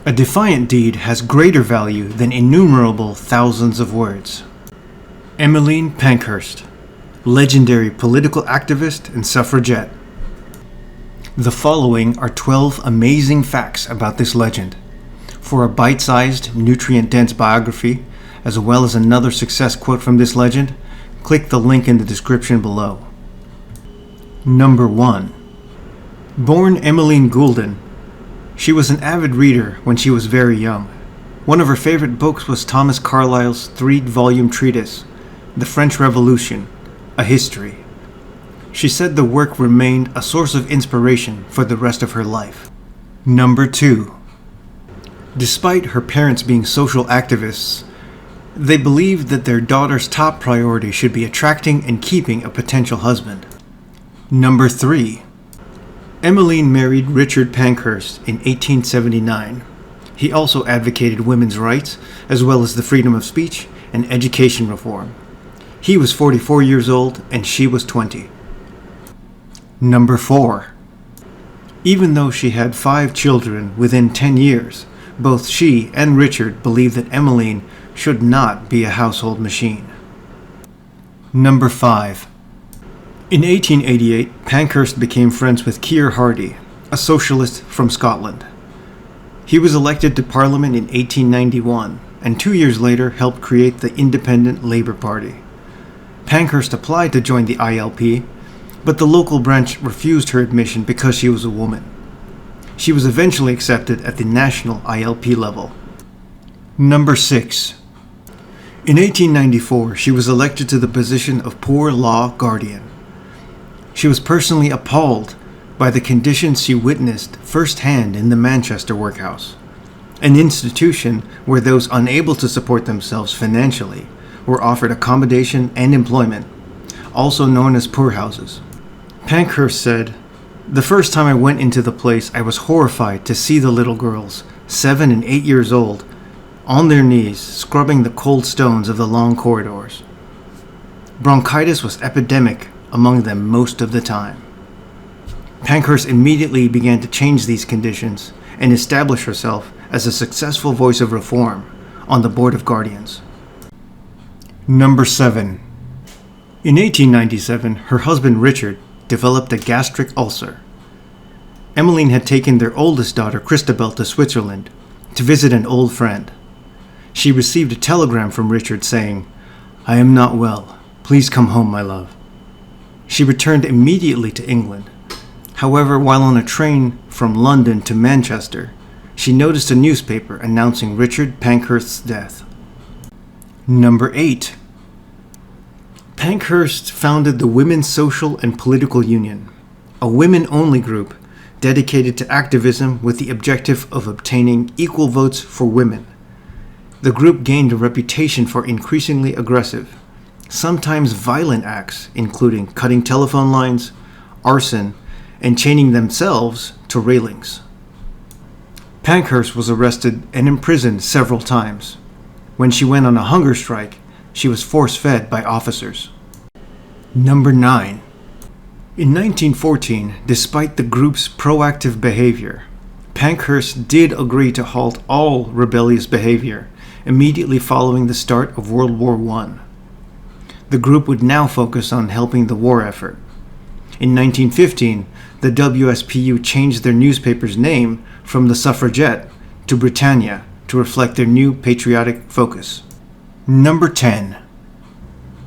A defiant deed has greater value than innumerable thousands of words. Emmeline Pankhurst, legendary political activist and suffragette. The following are 12 amazing facts about this legend. For a bite-sized, nutrient-dense biography, as well as another success quote from this legend, click the link in the description below. Number 1. Born Emmeline Goulden, she was an avid reader when she was very young. One of her favorite books was Thomas Carlyle's 3-volume treatise, The French Revolution, A History. She said the work remained a source of inspiration for the rest of her life. Number 2. Despite her parents being social activists, they believed that their daughter's top priority should be attracting and keeping a potential husband. Number 3. Emmeline married Richard Pankhurst in 1879. He also advocated women's rights, as well as the freedom of speech and education reform. He was 44 years old and she was 20. Number 4. Even though she had 5 children within 10 years, both she and Richard believed that Emmeline should not be a household machine. Number 5. In 1888, Pankhurst became friends with Keir Hardie, a socialist from Scotland. He was elected to Parliament in 1891, and 2 years later helped create the Independent Labour Party. Pankhurst applied to join the ILP, but the local branch refused her admission because she was a woman. She was eventually accepted at the national ILP level. Number 6. In 1894, she was elected to the position of Poor Law Guardian. She was personally appalled by the conditions she witnessed firsthand in the Manchester workhouse, an institution where those unable to support themselves financially were offered accommodation and employment, also known as poorhouses. Pankhurst said, "The first time I went into the place, I was horrified to see the little girls, 7 and 8 years old, on their knees, scrubbing the cold stones of the long corridors. Bronchitis was epidemic among them most of the time." Pankhurst immediately began to change these conditions and establish herself as a successful voice of reform on the Board of Guardians. Number 7. In 1897, her husband Richard developed a gastric ulcer. Emmeline had taken their oldest daughter Christabel to Switzerland to visit an old friend. She received a telegram from Richard saying, "I am not well. Please come home, my love." She returned immediately to England. However, while on a train from London to Manchester, she noticed a newspaper announcing Richard Pankhurst's death. Number 8. Pankhurst founded the Women's Social and Political Union, a women-only group dedicated to activism with the objective of obtaining equal votes for women. The group gained a reputation for increasingly aggressive, sometimes violent acts, including cutting telephone lines, arson, and chaining themselves to railings. Pankhurst was arrested and imprisoned several times. When she went on a hunger strike, she was force-fed by officers. Number 9. In 1914, despite the group's proactive behavior, Pankhurst did agree to halt all rebellious behavior immediately following the start of World War I. The group would now focus on helping the war effort. In 1915, the WSPU changed their newspaper's name from the Suffragette to Britannia to reflect their new patriotic focus. Number 10.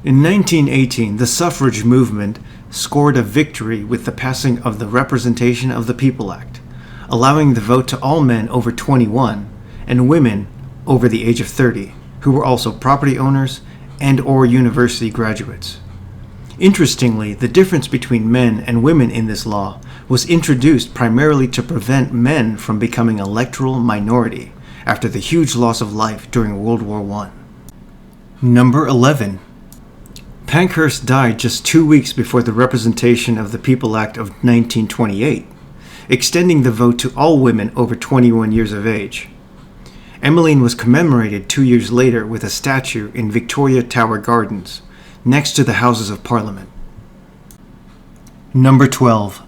In 1918, the suffrage movement scored a victory with the passing of the Representation of the People Act, allowing the vote to all men over 21 and women over the age of 30, who were also property owners and/or university graduates. Interestingly, the difference between men and women in this law was introduced primarily to prevent men from becoming an electoral minority after the huge loss of life during World War I. Number 11. Pankhurst died just 2 weeks before the Representation of the People Act of 1928, extending the vote to all women over 21 years of age. Emmeline was commemorated 2 years later with a statue in Victoria Tower Gardens, next to the Houses of Parliament. Number 12.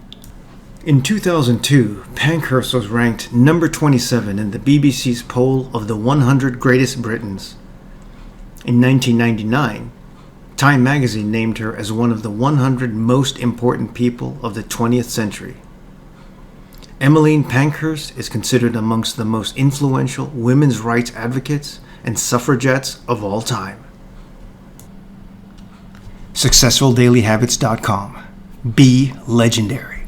In 2002, Pankhurst was ranked number 27 in the BBC's poll of the 100 Greatest Britons. In 1999, Time magazine named her as one of the 100 most important people of the 20th century. Emmeline Pankhurst is considered amongst the most influential women's rights advocates and suffragettes of all time. SuccessfulDailyHabits.com. Be legendary.